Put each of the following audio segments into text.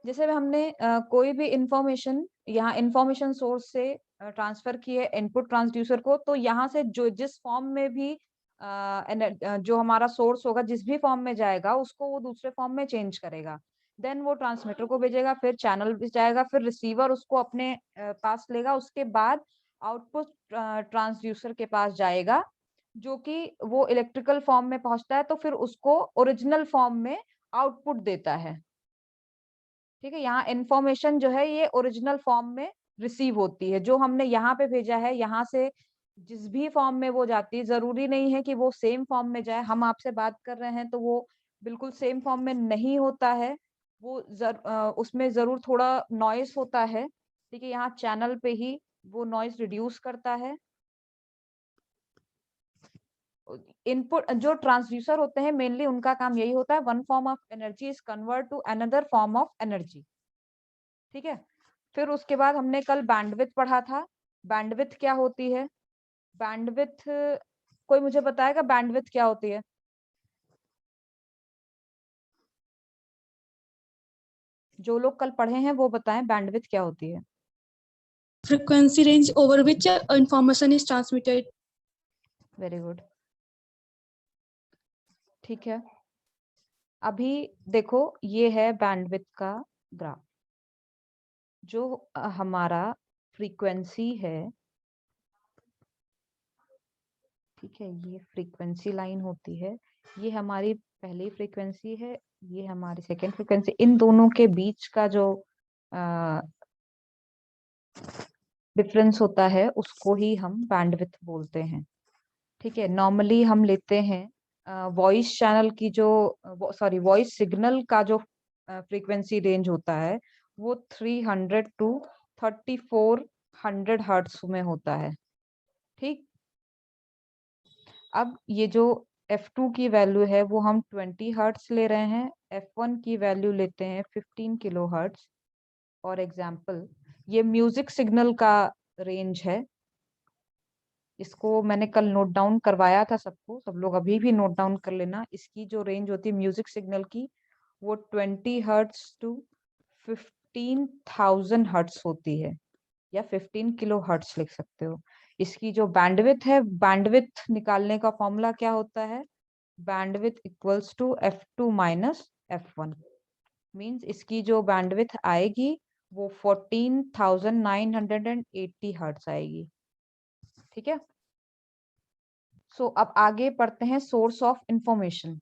जैसे हमने कोई भी इंफॉर्मेशन यहाँ इंफॉर्मेशन सोर्स से ट्रांसफर की है इनपुट ट्रांसड्यूसर को, तो यहाँ से जो जिस फॉर्म में भी जो हमारा सोर्स होगा जिस भी फॉर्म में जाएगा उसको वो दूसरे फॉर्म में चेंज करेगा। देन वो ट्रांसमीटर को भेजेगा, फिर चैनल भी जाएगा, फिर रिसीवर उसको अपने पास लेगा, उसके बाद आउटपुट ट्रांसड्यूसर के पास जाएगा, जो कि वो इलेक्ट्रिकल फॉर्म में पहुंचता है, तो फिर उसको ओरिजिनल फॉर्म में आउटपुट देता है। ठीक है, यहाँ इंफॉर्मेशन जो है ये ओरिजिनल फॉर्म में रिसीव होती है, जो हमने यहाँ पे भेजा है, यहाँ से जिस भी फॉर्म में वो जाती है, जरूरी नहीं है कि वो सेम फॉर्म में जाए। हम आपसे बात कर रहे हैं तो वो बिल्कुल सेम फॉर्म में नहीं होता है, वो उसमें जरूर थोड़ा नॉइस होता है। ठीक है, यहाँ चैनल पे ही वो नॉइस रिड्यूस करता है। इनपुट जो ट्रांसड्यूसर होते हैं मेनली उनका काम यही होता है, one form of energy is convert to another form of energy. ठीक है, फिर उसके बाद हमने कल बैंडविड्थ पढ़ा था। बैंडविड्थ क्या होती है? बैंडविड्थ कोई मुझे बताएगा बैंडविड्थ क्या होती है? जो लोग कल पढ़े हैं वो बताएं बैंडविड्थ क्या होती है। Frequency range over which information is transmitted. Very good. ठीक है, अभी देखो ये है बैंडविड्थ का ग्राफ। जो हमारा फ्रीक्वेंसी है, ठीक है, ये फ्रीक्वेंसी लाइन होती है, ये हमारी पहली फ्रीक्वेंसी है, ये हमारी सेकेंड फ्रीक्वेंसी। इन दोनों के बीच का जो डिफरेंस होता है उसको ही हम बैंडविड्थ बोलते हैं। ठीक है, नॉर्मली हम लेते हैं वॉइस चैनल की जो वॉइस सिग्नल का जो फ्रीक्वेंसी रेंज होता है वो 300 टू 3400 हर्ट्ज में होता है। ठीक, अब ये जो F2 की वैल्यू है वो हम 20 हर्ट्ज ले रहे हैं, F1 की वैल्यू लेते हैं 15 किलो हर्ट्ज। फॉर एग्जाम्पल ये म्यूजिक सिग्नल का रेंज है, इसको मैंने कल नोट डाउन करवाया था सबको, सब लोग अभी भी नोट डाउन कर लेना। इसकी जो रेंज होती है म्यूजिक सिग्नल की वो 20 हर्ट्ज टू 15,000 हर्ट्ज होती है, या 15 किलो हर्ट्ज लिख सकते हो। इसकी जो बैंडविड्थ है, बैंडविड्थ निकालने का फॉर्मूला क्या होता है? Bandwidth equals to F2 minus F1। Means इसकी जो बैंडविड्थ आएगी वो 14,980 हर्ट्ज आएगी। ठीक है, सो अब आगे पढ़ते हैं सोर्स ऑफ इंफॉर्मेशन।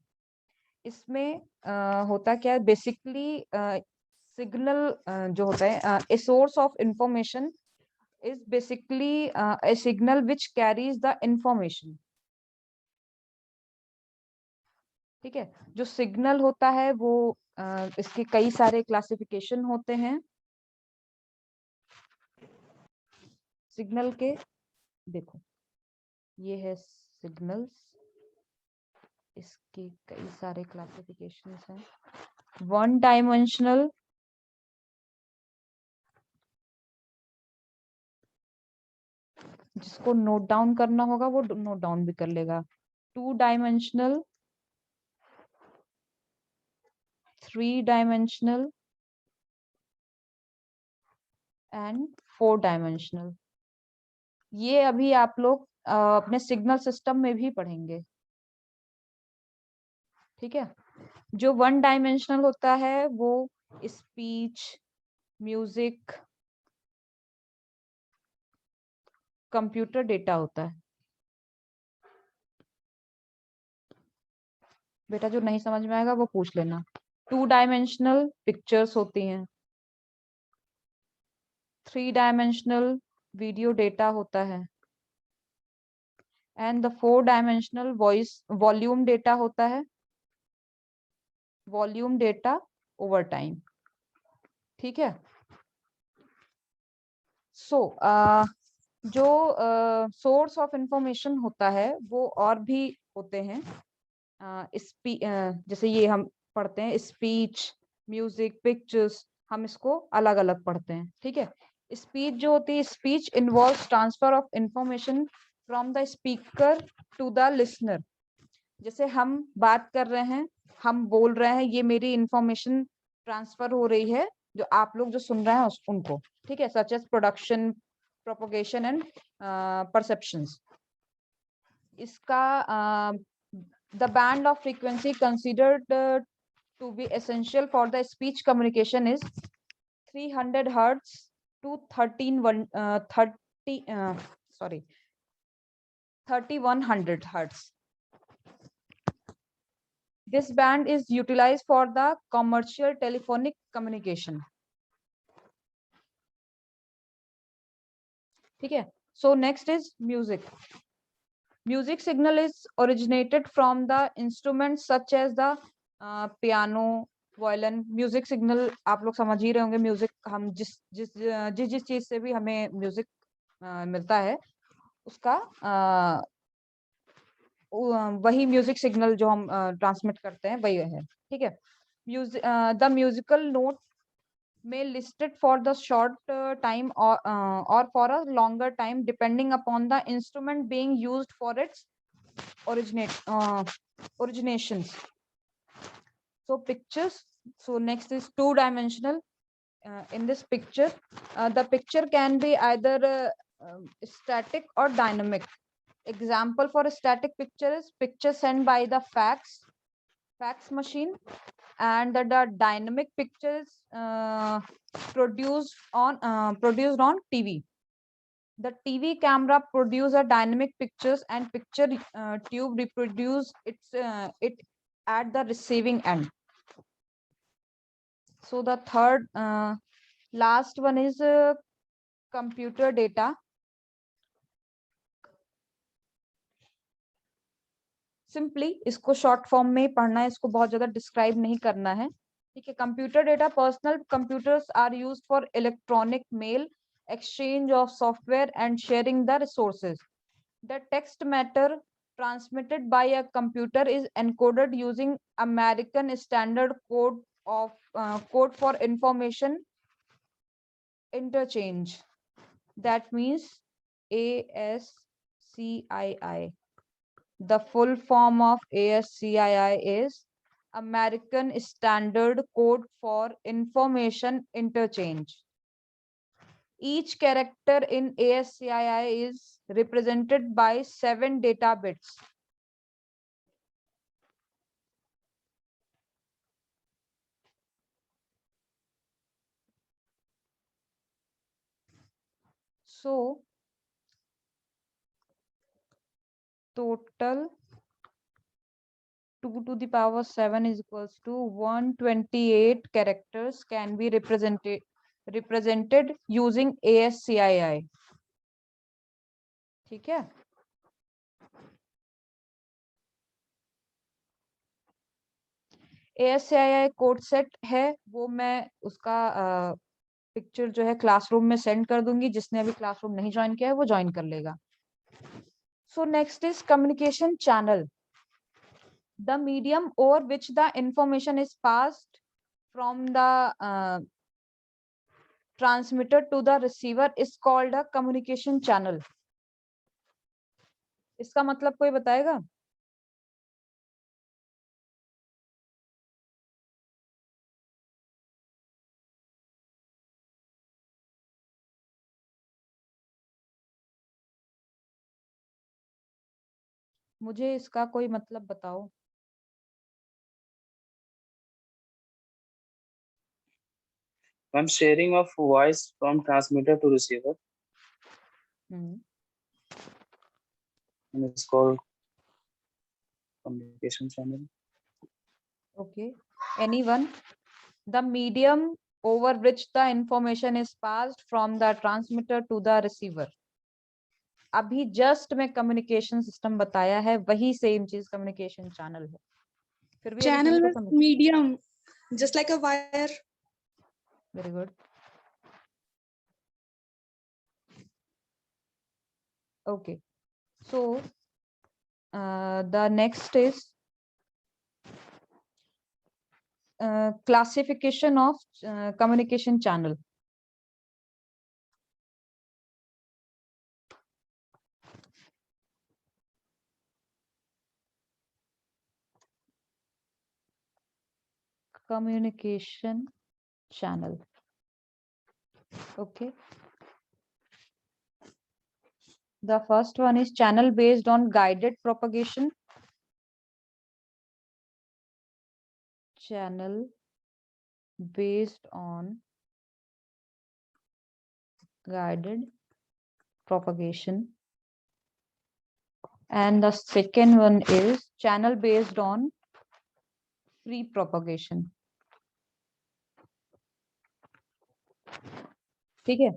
इसमें होता क्या है बेसिकली, सिग्नल जो होता है, a source of information is basically A signal which carries the information. ठीक है, जो सिग्नल होता है वो इसके कई सारे क्लासिफिकेशन होते हैं सिग्नल के। देखो ये है सिग्नल्स, इसके कई सारे क्लासिफिकेशंस हैं। वन डायमेंशनल, जिसको नोट डाउन करना होगा वो नोट डाउन भी कर लेगा। 2 डायमेंशनल, 3 डायमेंशनल एंड 4 डायमेंशनल। ये अभी आप लोग अपने सिग्नल सिस्टम में भी पढ़ेंगे। ठीक है, जो वन डायमेंशनल होता है वो स्पीच, म्यूजिक, कंप्यूटर डेटा होता है। बेटा जो नहीं समझ में आएगा वो पूछ लेना। 2 डायमेंशनल पिक्चर्स होती हैं, 3 डायमेंशनल वीडियो डेटा होता है, and the 4 dimensional voice volume data होता है, वॉल्यूम डेटा ओवर टाइम। ठीक है, सो जो सोर्स ऑफ इंफॉर्मेशन होता है वो और भी होते हैं। जैसे ये हम पढ़ते हैं स्पीच, म्यूजिक, पिक्चर्स, हम इसको अलग अलग पढ़ते हैं। ठीक है, स्पीच जो होती है, speech involves transfer of information from the speaker to the listener. जैसे हम बात कर रहे हैं, हम बोल रहे हैं, ये मेरी इंफॉर्मेशन ट्रांसफर हो रही है जो आप लोग जो सुन रहे हैं उनको, ठीक है, such as production, propagation and perceptions. इसका the band of frequency considered to be essential for the speech communication is 300 hertz to 3100 hertz. This band is utilized for the commercial telephonic communication. ठीक है. So next is music. Music signal is originated from the instruments such as the piano, violin. Music signal आप लोग समझ ही रहे होंगे. Music हम जिस चीज से भी हमें music मिलता है उसका वही म्यूजिक सिग्नल जो हम ट्रांसमिट करते हैं वही है. ठीक है. The musical note may listed for the short time or for a longer time depending upon the instrument being used for its originations. So pictures. So next is two-dimensional. In this picture, the picture can be either static or dynamic. Example for a static picture is picture sent by the fax machine, and the dynamic pictures produced on TV. The TV camera produce a dynamic pictures and picture tube reproduce it at the receiving end. So the third last one is computer data. Simply इसको short form में पढ़ना है, इसको बहुत ज्यादा describe नहीं करना है. ठीक है. Computer data. Personal computers are used for electronic mail, exchange of software and sharing the resources. The text matter transmitted by a computer is encoded using American Standard Code for Information Interchange. That means ASCII. The full form of ASCII is American Standard Code for Information Interchange. Each character in ASCII is represented by 7 data bits. So, total 2 to the power 7 is equals to 128 characters can be represented using ASCII. ठीक है. ASCII code set है, वो मैं उसका picture जो है classroom में send कर दूंगी. जिसने अभी क्लासरूम नहीं ज्वाइन किया है वो ज्वाइन कर लेगा. So next is communication channel. The medium over which the information is passed from the transmitter to the receiver is called a communication channel. इसका मतलब कोई बताएगा? मुझे इसका कोई मतलब बताओ. I'm sharing of voice from transmitter to receiver. And it's called communication channel. Okay. Anyone? The medium over which the information is passed from the transmitter to the receiver. अभी जस्ट में कम्युनिकेशन सिस्टम बताया है, वही same चीज communication channel है. फिर भी Channel with medium, just like a wire. Very good. Okay. So the next is classification of communication channel. Communication channel. Okay. The first one is channel based on guided propagation. Channel based on guided propagation. And the second one is channel based on free propagation. ठीक है,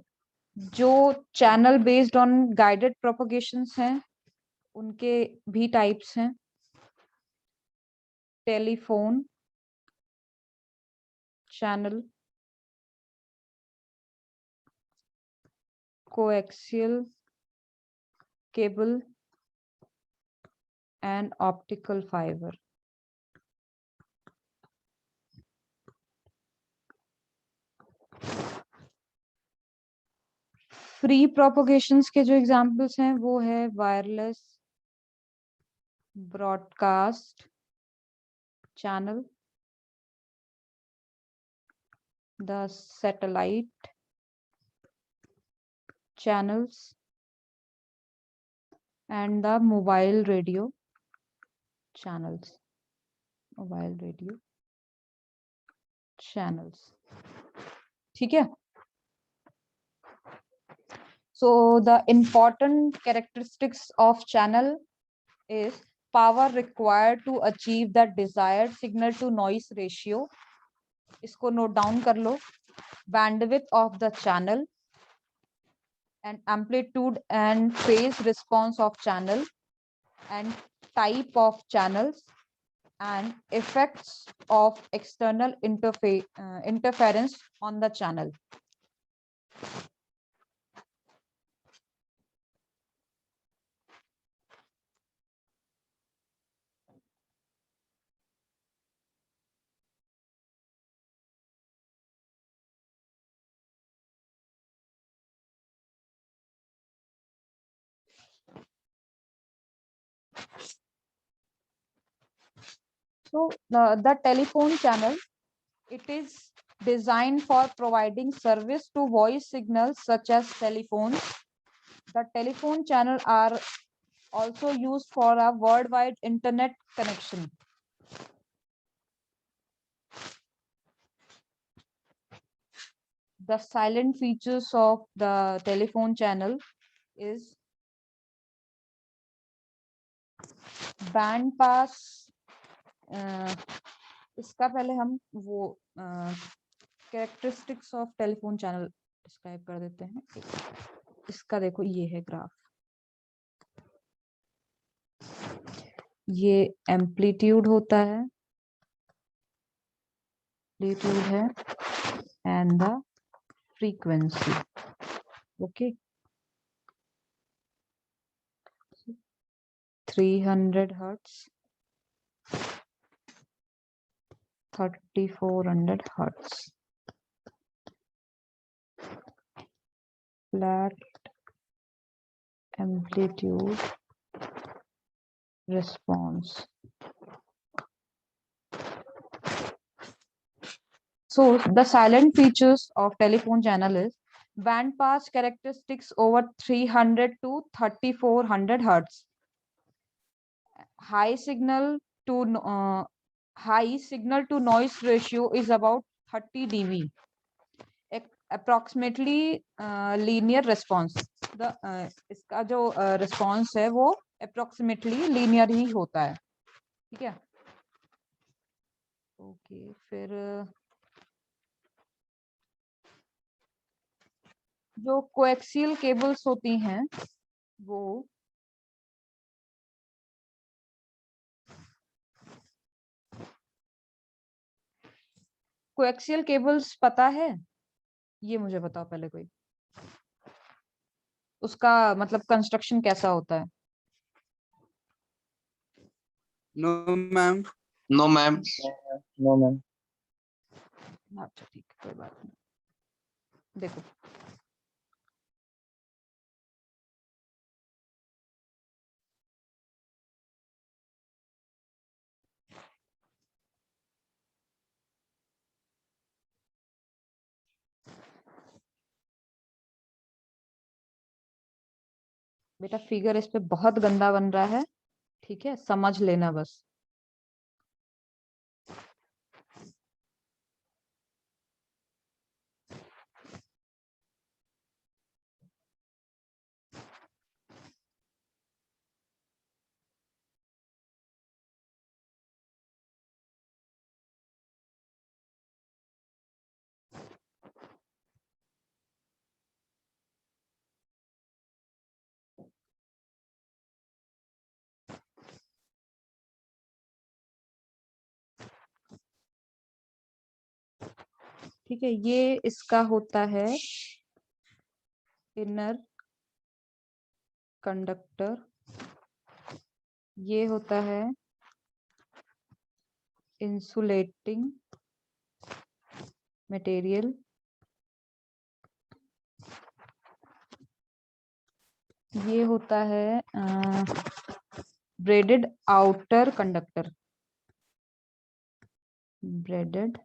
जो channel based on guided propagations हैं उनके भी types हैं. Telephone channel, coaxial cable and optical fiber. Free propagations के जो examples हैं वो है wireless broadcast channel, the satellite channels and the mobile radio channels. Mobile radio channels. ठीक है. So the important characteristics of channel is power required to achieve the desired signal to noise ratio. इसको note down कर लो. Bandwidth of the channel and amplitude and phase response of channel and type of channels and effects of external interference on the channel. So the telephone channel, it is designed for providing service to voice signals such as telephones. The telephone channel are also used for a worldwide internet connection. The silent features of the telephone channel is band pass. इसका पहले हम वो characteristics of telephone channel describe कर देते हैं. इसका देखो ये है ग्राफ. ये एम्पलीट्यूड होता है, एम्पलीट्यूड है and the frequency. Okay, 300 hertz, 3400 hertz. Flat amplitude response. So the silent features of telephone channel is band pass characteristics over 300 to 3400 hertz. High signal to noise ratio is about 30 dB. Approximately linear response. इसका जो response है वो approximately linear ही होता है. ठीक है. Okay, फिर जो कोएक्सियल केबल्स होती हैं वो कोएक्सियल केबल्स पता है? ये मुझे बताओ पहले कोई. उसका मतलब कंस्ट्रक्शन कैसा होता है? No ma'am. No, ma'am. No, ma'am. अच्छा ठीक है, कोई बात नहीं. देखो बेटा फिगर इस पे बहुत गंदा बन रहा है, ठीक है, समझ लेना बस। ठीक है, ये इसका होता है इनर कंडक्टर, ये होता है इंसुलेटिंग मटेरियल, ये होता है braided outer conductor, braided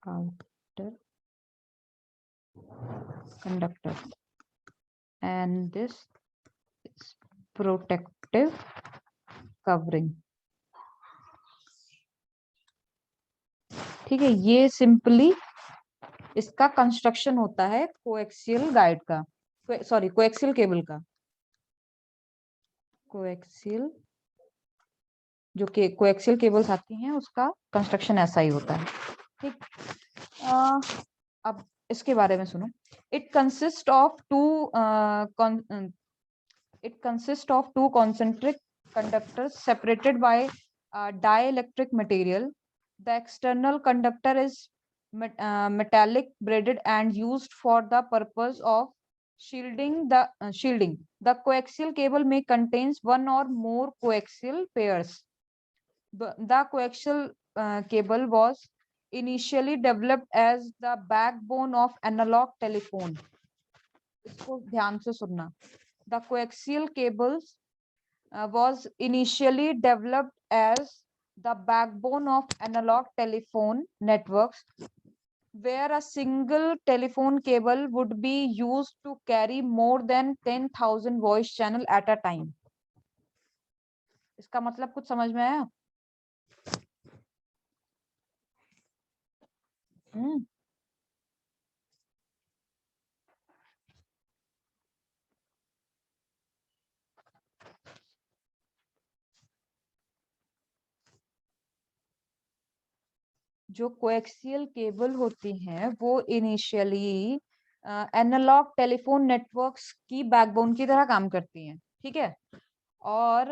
outer conductor, and this is protective covering. ठीक है, ये सिंपली इसका कंस्ट्रक्शन होता है कोएक्सियल गाइड का, सॉरी कोएक्सियल केबल का। कोएक्सियल जो के कोएक्सियल केबल्स आती हैं उसका कंस्ट्रक्शन ऐसा ही होता है। ठीक, अब इसके बारे में सुनो। It consist of two concentric conductors separated by dielectric material. The external conductor is metallic braided and used for the purpose of shielding. The coaxial cable may contains one or more coaxial pairs. The coaxial cable was initially developed as the backbone of analog telephone. इसको ध्यान से सुनना। The coaxial cables was initially developed as the backbone of analog telephone networks, where a single telephone cable would be used to carry more than 10,000 voice channel at a time. इसका मतलब कुछ समझ में आया? जो कोएक्सियल केबल होती हैं वो इनिशियली एनालॉग टेलीफोन नेटवर्क्स की बैकबोन की तरह काम करती हैं, ठीक है। और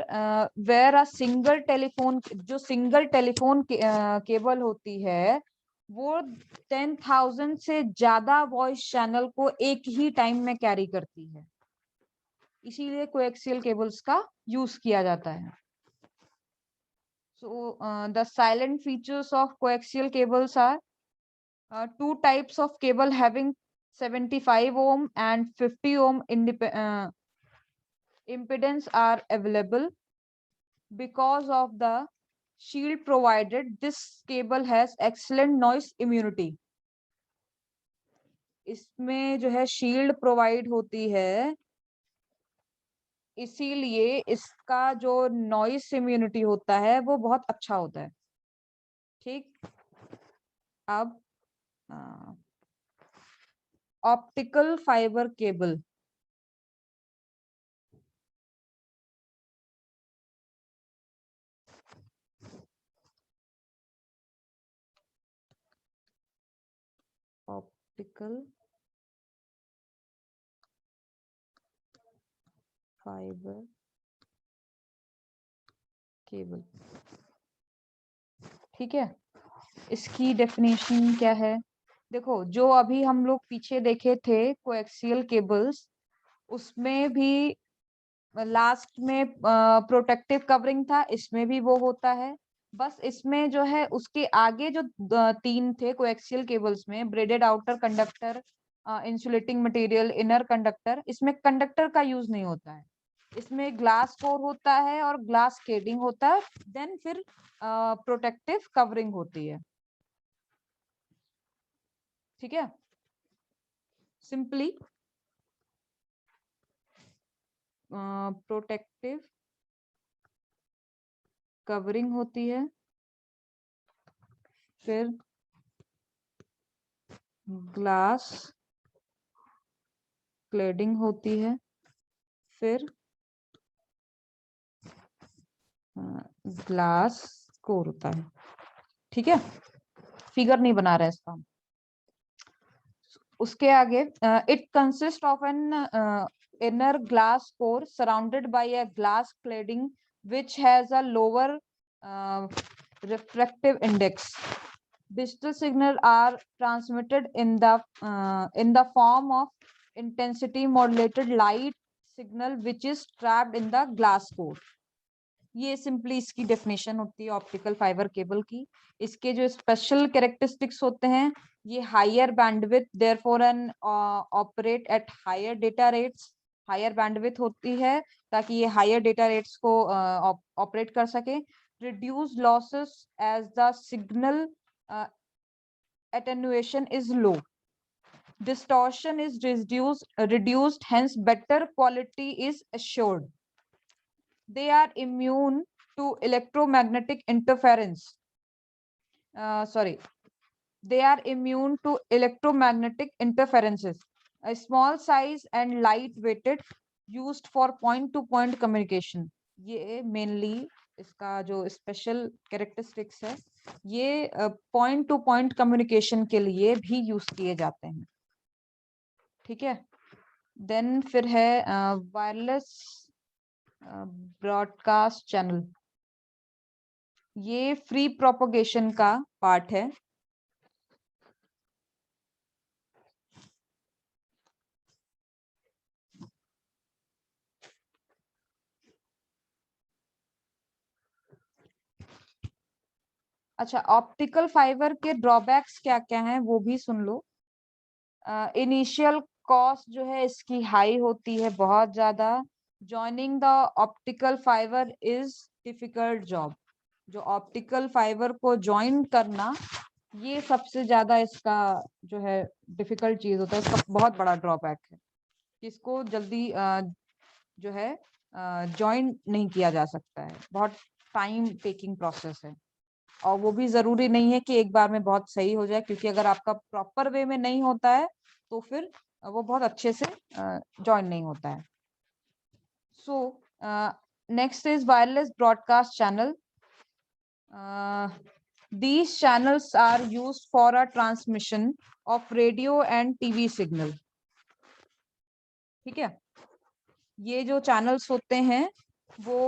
वेयर अ सिंगल टेलीफोन, जो सिंगल टेलीफोन केबल होती है वो 10,000 से ज्यादा वॉइस चैनल को एक ही टाइम में कैरी करती है, इसीलिए कोएक्सियल केबल्स का यूज किया जाता है। So the silent features of coaxial cables are two types of cable having 75 ohm and 50 ohm impedance are available. Because of the shield provided, this cable has excellent noise immunity. इसमें जो है shield provide होती है, इसीलिए इसका जो noise immunity होता है वो बहुत अच्छा होता है। ठीक, अब optical fibre cable, optical fibre cable, ठीक है। इसकी डेफिनेशन क्या है? देखो, जो अभी हम लोग पीछे देखे थे कोएक्सियल केबल्स, उसमें भी लास्ट में प्रोटेक्टिव कवरिंग था, इसमें भी वो होता है। बस इसमें जो है उसके आगे जो तीन थे कोएक्सियल केबल्स में, braided outer conductor, insulating material, inner conductor, इसमें कंडक्टर का यूज नहीं होता है। इसमें ग्लास कोर होता है और ग्लास केडिंग होता है, देन फिर प्रोटेक्टिव कवरिंग होती है, ठीक है। सिंपली प्रोटेक्टिव कवरिंग होती है, फिर ग्लास क्लेडिंग होती है, फिर ग्लास कोर होता है। ठीक है, फिगर नहीं बना रहे इसका। उसके आगे it consist of an inner glass core surrounded by a glass cladding which has a lower refractive index. Digital signals are transmitted in the form of intensity modulated light signal which is trapped in the glass core. ये simply इसकी definition होती है optical fibre cable की। इसके जो special characteristics होते हैं, ये higher bandwidth, therefore an operate at higher data rates. Higher bandwidth होती है ताकि ये हायर डेटा रेट्स को ऑपरेट कर सके। Reduce losses as the signal attenuation is low. Distortion is reduced, hence better quality is assured. They are immune to electromagnetic interference. They are immune to electromagnetic interferences. A small size and light weighted, used for point to point communication. ये mainly इसका जो special characteristics है, ये point two point communication के लिए भी use किए जाते हैं। ठीक है, देन फिर है वायरलेस ब्रॉडकास्ट चैनल। ये फ्री प्रोपोगेशन का पार्ट है। अच्छा, ऑप्टिकल फाइबर के ड्रॉबैक्स क्या क्या हैं वो भी सुन लो। इनिशियल कॉस्ट जो है इसकी हाई होती है, बहुत ज्यादा। Joining the optical fibre is difficult job. जो ऑप्टिकल फाइबर को ज्वाइन करना, ये सबसे ज्यादा इसका जो है डिफिकल्ट चीज होता है, इसका बहुत बड़ा ड्रॉबैक है। इसको जल्दी जो है ज्वाइन नहीं किया जा सकता है, बहुत टाइम टेकिंग प्रोसेस है। और वो भी जरूरी नहीं है कि एक बार में बहुत सही हो जाए, क्योंकि अगर आपका प्रॉपर वे में नहीं होता है तो फिर वो बहुत अच्छे से ज्वाइन नहीं होता है। So next is wireless broadcast channel. These channels are used for a transmission of radio and TV signal. ठीक है, ये जो चैनल्स होते हैं वो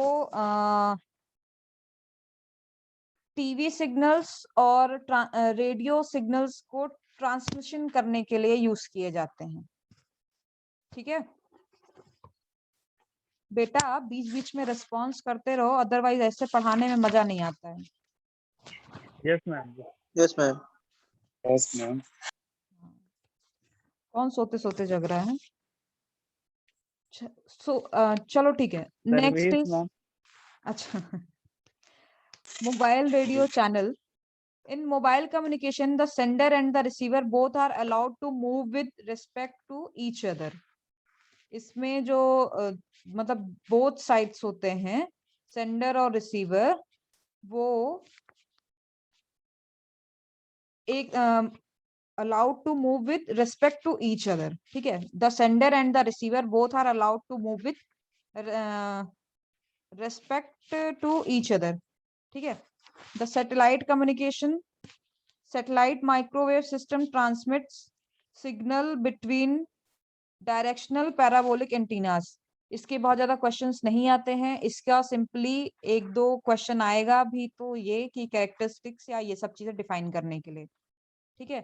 टीवी सिग्नल्स और रेडियो सिग्नल्स को ट्रांसमिशन करने के लिए यूज किए जाते हैं। ठीक है बेटा, बीच बीच में रिस्पॉन्स करते रहो, अदरवाइज ऐसे पढ़ाने में मजा नहीं आता है। Yes, ma'am. Yes, ma'am. Yes, ma'am. कौन सोते सोते जग रहा है? चलो ठीक है, नेक्स्ट Service, इज ma'am. अच्छा mobile radio channel. In mobile communication, the sender and the receiver both are allowed to move with respect to each other. इसमें जो मतलब both sides होते हैं, sender और receiver, वो एक allowed to move with respect to each other. ठीक है, the sender and the receiver both are allowed to move with respect to each other. ठीक है, the satellite communication. Satellite microwave system transmits signal between directional parabolic antennas. इसके बहुत ज्यादा questions नहीं आते हैं, इसका सिंपली एक दो क्वेश्चन आएगा भी तो ये कि कैरेक्टरिस्टिक्स या ये सब चीजें डिफाइन करने के लिए। ठीक है,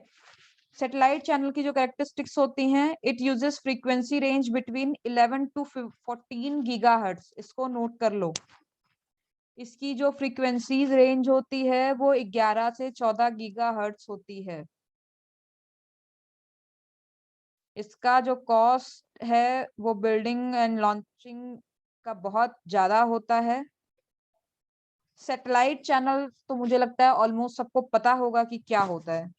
सैटेलाइट चैनल की जो कैरेक्टरिस्टिक्स होती हैं, it uses frequency range between 11 to 14 gigahertz. इसको नोट कर लो। इसकी जो फ्रीक्वेंसीज रेंज होती है वो 11 से 14 गीगाहर्ट्ज होती है। इसका जो कॉस्ट है वो बिल्डिंग एंड लॉन्चिंग का बहुत ज्यादा होता है। सैटेलाइट चैनल तो मुझे लगता है ऑलमोस्ट सबको पता होगा कि क्या होता है,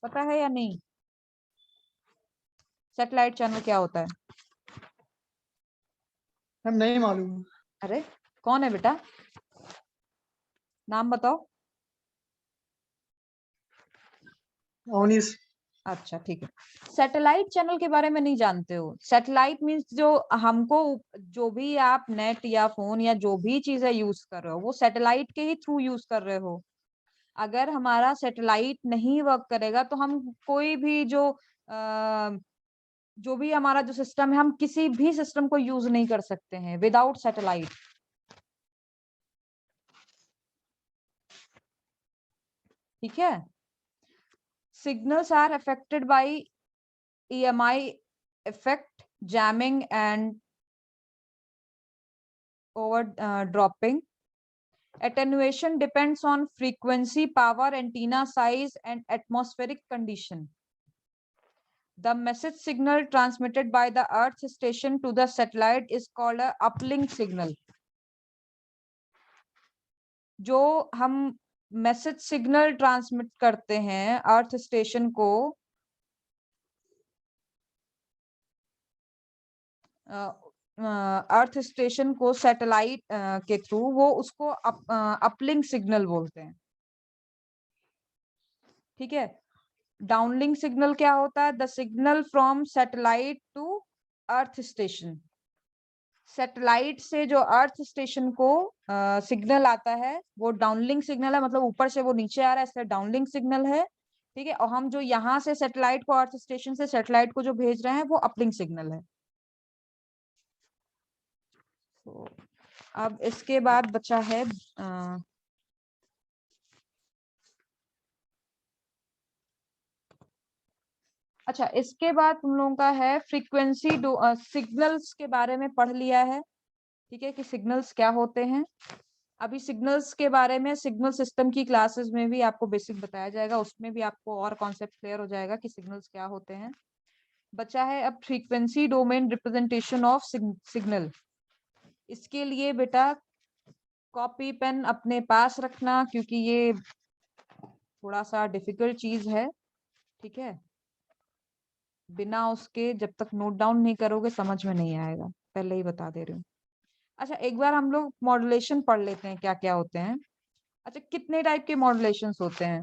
पता है या नहीं? सैटेलाइट चैनल क्या होता है? मैम नहीं मालूम। अरे कौन है बेटा, नाम बताओ। अवनीश। अच्छा ठीक है, सैटेलाइट चैनल के बारे में नहीं जानते हो। सैटेलाइट मींस जो हमको जो भी आप नेट या फोन या जो भी चीजें यूज कर रहे हो वो सैटेलाइट के ही थ्रू यूज कर रहे हो। अगर हमारा सैटेलाइट नहीं वर्क करेगा तो हम कोई भी जो भी हमारा जो सिस्टम है, हम किसी भी सिस्टम को यूज नहीं कर सकते हैं विदाउट सैटेलाइट। ठीक है, signals are affected by EMI effect, jamming and overdropping. Attenuation depends on frequency, power, antenna size and atmospheric condition. The message signal transmitted by the earth station to the satellite is called a uplink signal. जो हम message signal transmit करते हैं earth station को satellite के through, वो उसको uplink signal बोलते हैं। ठीक है, डाउनलिंक सिग्नल क्या होता है? The signal from satellite to earth station. Satellite से जो अर्थ स्टेशन को सिग्नल आता है वो डाउनलिंक सिग्नल है, मतलब ऊपर से वो नीचे आ रहा है इसलिए डाउनलिंक सिग्नल है। ठीक है, और हम जो यहाँ से सैटेलाइट को अर्थ स्टेशन से सैटेलाइट को जो भेज रहे हैं वो अपलिंक सिग्नल है। तो अब इसके बाद बचा है अच्छा, इसके बाद तुम लोगों का है फ्रीक्वेंसी सिग्नल्स के बारे में पढ़ लिया है। ठीक है, कि सिग्नल्स क्या होते हैं। अभी सिग्नल्स के बारे में सिग्नल सिस्टम की क्लासेस में भी आपको बेसिक बताया जाएगा, उसमें भी आपको और कॉन्सेप्ट क्लियर हो जाएगा कि सिग्नल्स क्या होते हैं। बचा है अब frequency domain representation of signal. इसके लिए बेटा कॉपी पेन अपने पास रखना, क्योंकि ये थोड़ा सा डिफिकल्ट चीज है। ठीक है, बिना उसके जब तक नोट डाउन नहीं करोगे समझ में नहीं आएगा, पहले ही बता दे रही हूँ। अच्छा, एक बार हम लोग मॉड्यूलेशन पढ़ लेते हैं क्या क्या होते हैं। अच्छा, कितने टाइप के मॉड्यूलेशंस होते हैं?